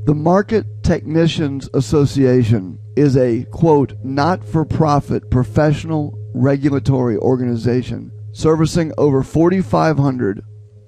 The Market Technicians Association is a, quote, not-for-profit professional regulatory organization servicing over 4,500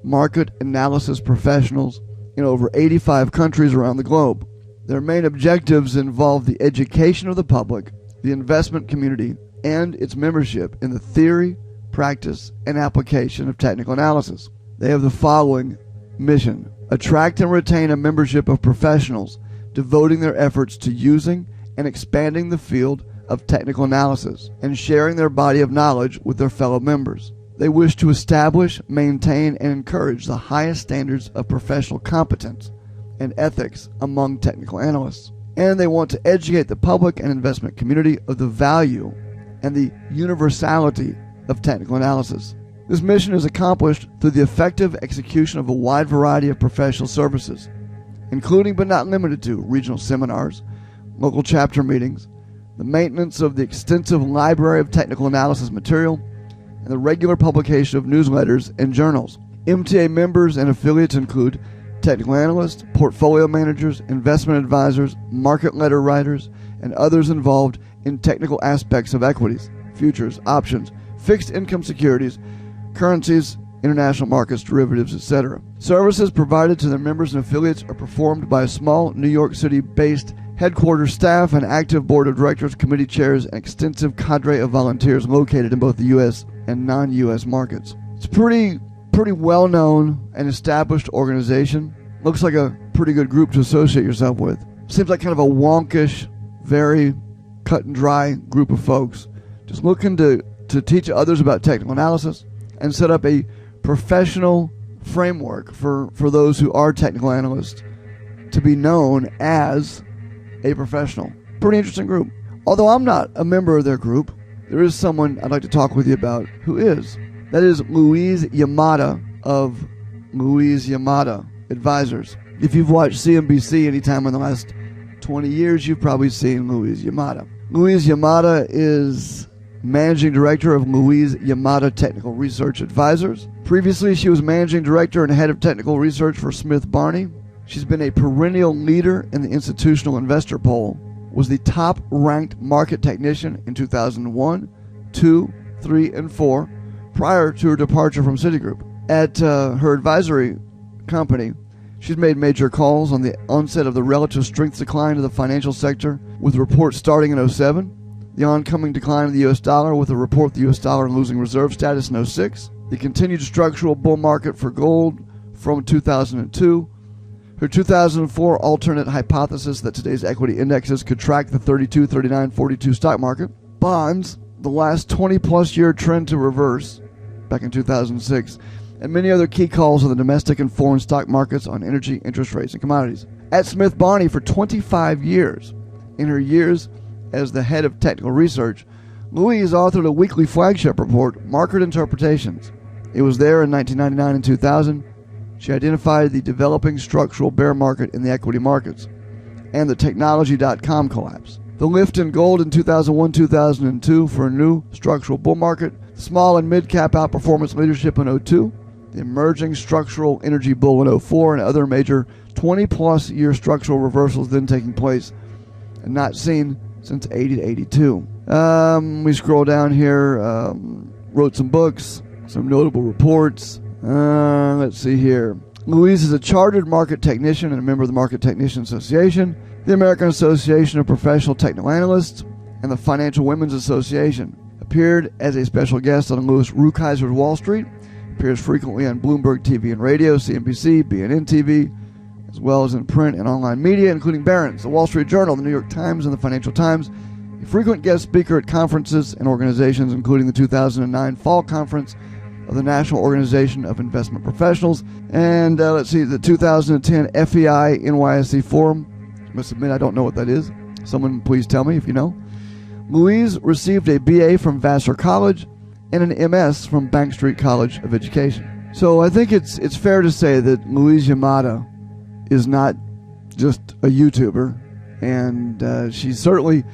market analysis professionals in over 85 countries around the globe. Their main objectives involve the education of the public, the investment community, and its membership in the theory, practice, and application of technical analysis. They have the following mission: attract and retain a membership of professionals devoting their efforts to using and expanding the field of technical analysis and sharing their body of knowledge with their fellow members. They wish to establish, maintain, and encourage the highest standards of professional competence and ethics among technical analysts. And they want to educate the public and investment community of the value and the universality of technical analysis. This mission is accomplished through the effective execution of a wide variety of professional services, including but not limited to regional seminars, local chapter meetings, the maintenance of the extensive library of technical analysis material, and the regular publication of newsletters and journals. MTA members and affiliates include technical analysts, portfolio managers, investment advisors, market letter writers, and others involved in technical aspects of equities, futures, options, fixed income securities, currencies, international markets, derivatives, etc. Services provided to their members and affiliates are performed by a small New York City-based headquarters staff, an active board of directors, committee chairs, and extensive cadre of volunteers located in both the U.S. and non-U.S. markets. It's pretty well-known and established organization. Looks like a pretty good group to associate yourself with. Seems like kind of a wonkish, very cut and dry group of folks just looking to teach others about technical analysis and set up a professional framework for those who are technical analysts to be known as a professional. Pretty interesting group. Although I'm not a member of their group, there is someone I'd like to talk with you about who is. That is Louise Yamada of Louise Yamada Advisors. If you've watched CNBC anytime in the last 20 years, you've probably seen Louise Yamada. Louise Yamada is Managing Director of Louise Yamada Technical Research Advisors. Previously, she was Managing Director and Head of Technical Research for Smith Barney. She's been a perennial leader in the Institutional Investor Poll, was the top-ranked market technician in 2001, 2, 3, and 4, prior to her departure from Citigroup. At her advisory company, she's made major calls on the onset of the relative strength decline of the financial sector, with reports starting in 2007, the oncoming decline of the U.S. dollar with a report of the U.S. dollar losing reserve status in 2006, the continued structural bull market for gold from 2002, her 2004 alternate hypothesis that today's equity indexes could track the 32, 39, 42 stock market, bonds, the last 20-plus year trend to reverse back in 2006, and many other key calls on the domestic and foreign stock markets, on energy, interest rates, and commodities. At Smith Barney for 25 years, in her years as the head of technical research, Louise authored a weekly flagship report, Market Interpretations. It was there in 1999 and 2000. She identified the developing structural bear market in the equity markets and the technology.com collapse. The lift in gold in 2001-2002 for a new structural bull market, small and mid-cap outperformance leadership in 2002, the emerging structural energy bull in 2004, and other major 20-plus year structural reversals then taking place and not seen since 80 to 82. We scroll down here, wrote some books, some notable reports. Let's see here. Louise is a chartered market technician and a member of the Market Technician Association, the American Association of Professional Technical Analysts, and the Financial Women's Association. Appeared as a special guest on Louis Rukeyser's Wall Street. Appears frequently on Bloomberg TV and radio, CNBC, BNN TV, as well as in print and online media, including Barron's, the Wall Street Journal, the New York Times, and the Financial Times. A frequent guest speaker at conferences and organizations, including the 2009 Fall Conference of the National Organization of Investment Professionals, and the 2010 FEI NYSE Forum. I must admit I don't know what that is. Someone please tell me if you know. Louise received a BA from Vassar College and an MS from Bank Street College of Education. So I think it's fair to say that Louise Yamada is not just a YouTuber, and she's certainly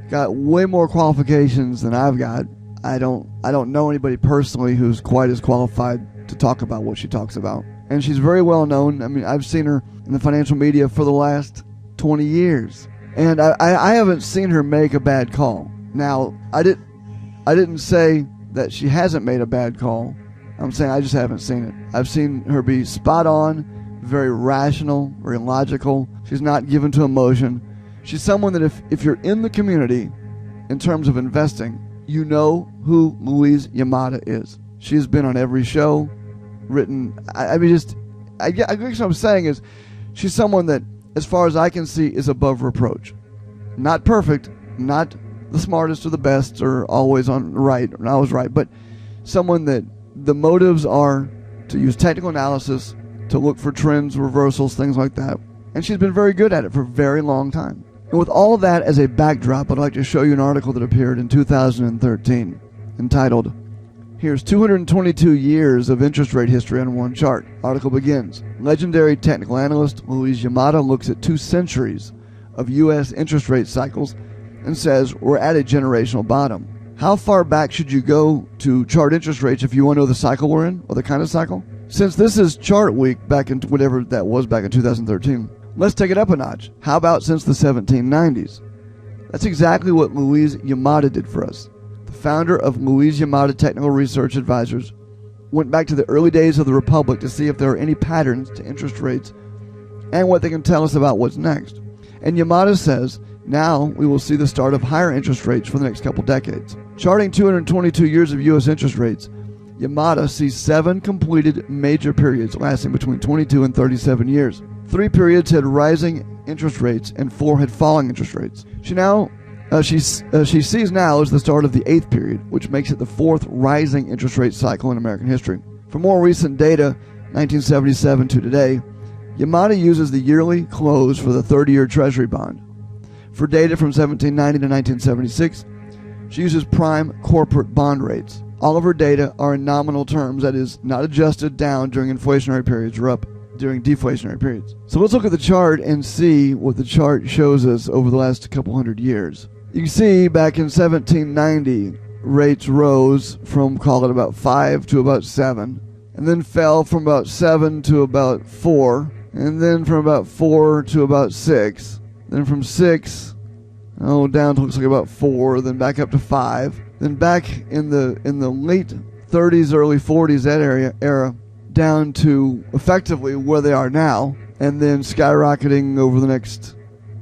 got way more qualifications than I've got. I don't know anybody personally who's quite as qualified to talk about what she talks about. And she's very well known. I mean, I've seen her in the financial media for the last 20 years. And I haven't seen her make a bad call. Now, I didn't say that she hasn't made a bad call. I'm saying I just haven't seen it. I've seen her be spot on, very rational, very logical. She's not given to emotion. She's someone that if you're in the community, in terms of investing, you know who Louise Yamada is. She's been on every show, written. I guess what I'm saying is she's someone that, as far as I can see, is above reproach. Not perfect, not the smartest or the best or always right, but someone that the motives are to use technical analysis, to look for trends, reversals, things like that. And she's been very good at it for a very long time. And with all of that as a backdrop, I'd like to show you an article that appeared in 2013 entitled, "Here's 222 Years of Interest Rate History on One Chart." Article begins, legendary technical analyst Louise Yamada looks at 2 centuries of U.S. interest rate cycles and says we're at a generational bottom. How far back should you go to chart interest rates if you want to know the cycle we're in, or the kind of cycle? Since this is chart week back in whatever that was back in 2013, let's take it up a notch. How about since the 1790s? That's exactly what Louise Yamada did for us. The founder of Louise Yamada Technical Research Advisors went back to the early days of the Republic to see if there are any patterns to interest rates and what they can tell us about what's next. And Yamada says, now we will see the start of higher interest rates for the next couple decades. Charting 222 years of U.S. interest rates, Yamada sees 7 completed major periods lasting between 22 and 37 years. 3 periods had rising interest rates and 4 had falling interest rates. She sees now as the start of the 8th period, which makes it the 4th rising interest rate cycle in American history. For more recent data, 1977 to today, Yamada uses the yearly close for the 30-year Treasury bond. For data from 1790 to 1976, she uses prime corporate bond rates. All of her data are in nominal terms, that is, not adjusted down during inflationary periods or up during deflationary periods. So let's look at the chart and see what the chart shows us over the last couple hundred years. You can see back in 1790, rates rose from, call it about 5 to about 7, and then fell from about 7 to about 4, and then from about 4 to about 6, then from 6 down to looks like about 4, then back up to 5, then back in the late 30s, early 40s, that era, down to effectively where they are now, and then skyrocketing over the next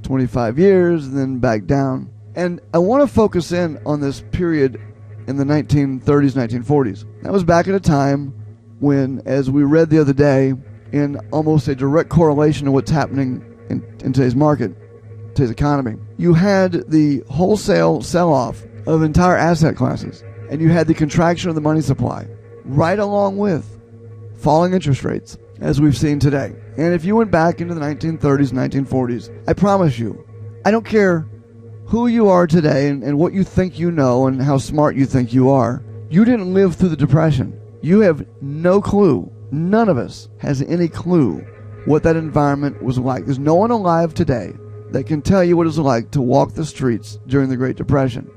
25 years, and then back down. And I want to focus in on this period in the 1930s, 1940s. That was back at a time when, as we read the other day, in almost a direct correlation to what's happening in today's market, today's economy, you had the wholesale sell-off of entire asset classes, and you had the contraction of the money supply, right along with falling interest rates, as we've seen today. And if you went back into the 1930s, 1940s, I promise you, I don't care who you are today and what you think you know and how smart you think you are, you didn't live through the Depression. You have no clue. None of us has any clue what that environment was like. There's no one alive today that can tell you what it was like to walk the streets during the Great Depression.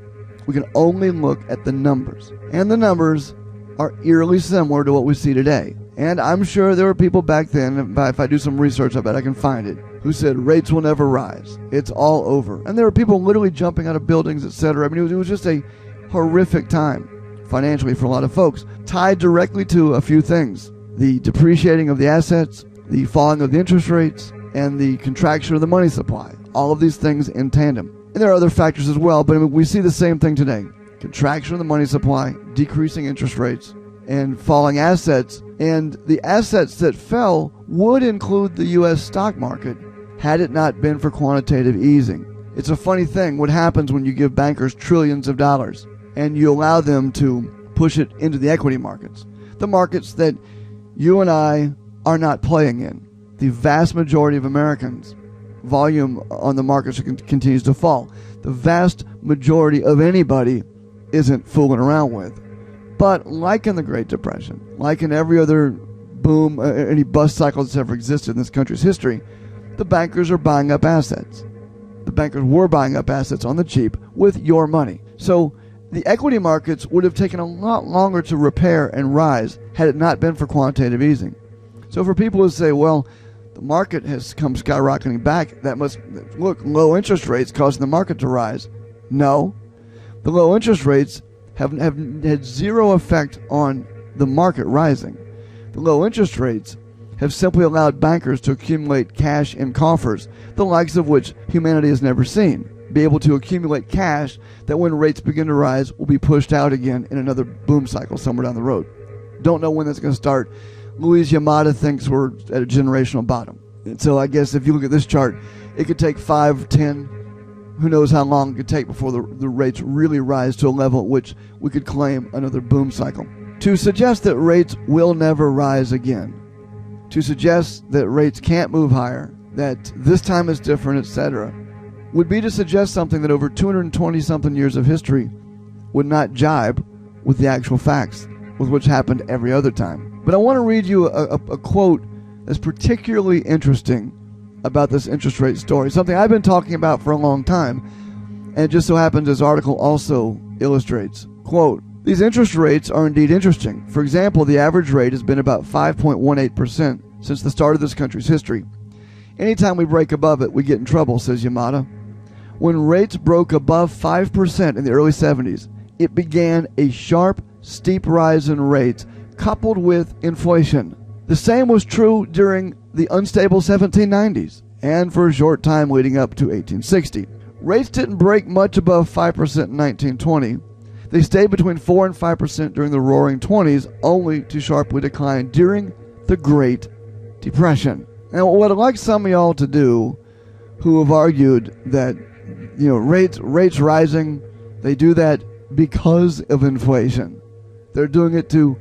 We can only look at the numbers. And the numbers are eerily similar to what we see today. And I'm sure there were people back then, if I do some research, I bet I can find it, who said rates will never rise. It's all over. And there were people literally jumping out of buildings, etc. I mean, it was just a horrific time financially for a lot of folks, tied directly to a few things: the depreciating of the assets, the falling of the interest rates, and the contraction of the money supply. All of these things in tandem. And there are other factors as well, but we see the same thing today. Contraction of the money supply, decreasing interest rates, and falling assets. And the assets that fell would include the U.S. stock market had it not been for quantitative easing. It's a funny thing what happens when you give bankers trillions of dollars and you allow them to push it into the equity markets, the markets that you and I are not playing in. The vast majority of Americans, volume on the markets continues to fall. The vast majority of anybody isn't fooling around with. But like in the Great Depression, like in every other boom, any bust cycle that's ever existed in this country's history, the bankers are buying up assets. The bankers were buying up assets on the cheap with your money. So the equity markets would have taken a lot longer to repair and rise had it not been for quantitative easing. So for people who say, well, the market has come skyrocketing back. That must, look, low interest rates causing the market to rise. No. The low interest rates have had zero effect on the market rising. The low interest rates have simply allowed bankers to accumulate cash in coffers, the likes of which humanity has never seen. Be able to accumulate cash that when rates begin to rise will be pushed out again in another boom cycle somewhere down the road. Don't know when that's going to start. Luis Yamada thinks we're at a generational bottom. And so I guess if you look at this chart, it could take 5, 10, who knows how long it could take before the rates really rise to a level at which we could claim another boom cycle. To suggest that rates will never rise again, to suggest that rates can't move higher, that this time is different, etc., would be to suggest something that over 220-something years of history would not jibe with the actual facts, with which happened every other time. But I want to read you a quote that's particularly interesting about this interest rate story, something I've been talking about for a long time, and it just so happens this article also illustrates. Quote, "These interest rates are indeed interesting. For example, the average rate has been about 5.18% since the start of this country's history. Anytime we break above it, we get in trouble," says Yamada. When rates broke above 5% in the early 70s, it began a sharp, steep rise in rates coupled with inflation. The same was true during the unstable 1790s and for a short time leading up to 1860. Rates didn't break much above 5% in 1920. They stayed between 4 and 5% during the roaring 20s, only to sharply decline during the Great Depression. Now, what I'd like some of y'all to do who have argued that, rates rising, they do that because of inflation. They're doing it to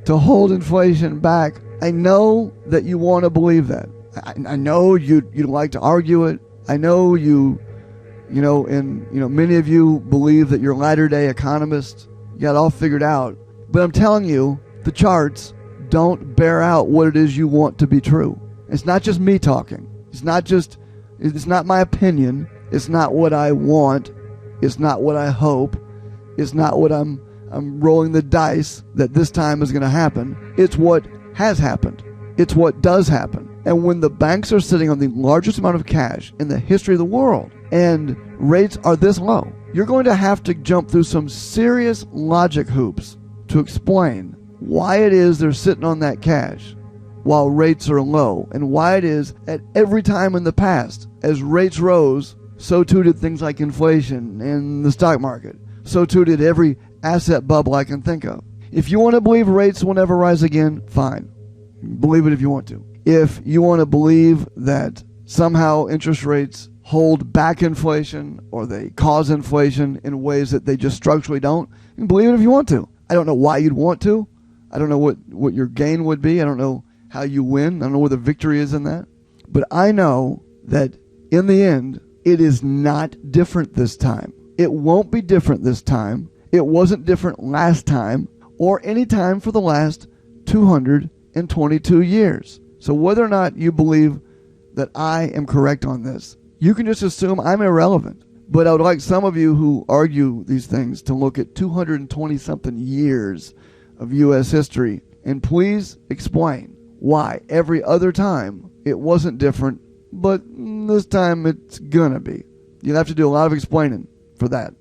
hold inflation back. I know that you want to believe that. I know you'd like to argue it. I know many of you believe that you're latter-day economists. You got it all figured out. But I'm telling you, the charts don't bear out what it is you want to be true. It's not just me talking. It's not my opinion. It's not what I want. It's not what I hope. It's not what I'm rolling the dice that this time is going to happen. It's what has happened. It's what does happen. And when the banks are sitting on the largest amount of cash in the history of the world and rates are this low, you're going to have to jump through some serious logic hoops to explain why it is they're sitting on that cash while rates are low, and why it is at every time in the past, as rates rose, so too did things like inflation and the stock market. So too did every asset bubble I can think of. If you want to believe rates will never rise again, fine. Believe it if you want to. If you want to believe that somehow interest rates hold back inflation or they cause inflation in ways that they just structurally don't, you can believe it if you want to. I don't know why you'd want to. I don't know what your gain would be. I don't know how you win. I don't know where the victory is in that. But I know that in the end, it is not different this time. It won't be different this time. It wasn't different last time or any time for the last 222 years. So whether or not you believe that I am correct on this, you can just assume I'm irrelevant. But I would like some of you who argue these things to look at 220-something years of U.S. history and please explain why every other time it wasn't different, but this time it's gonna be. You'll have to do a lot of explaining for that.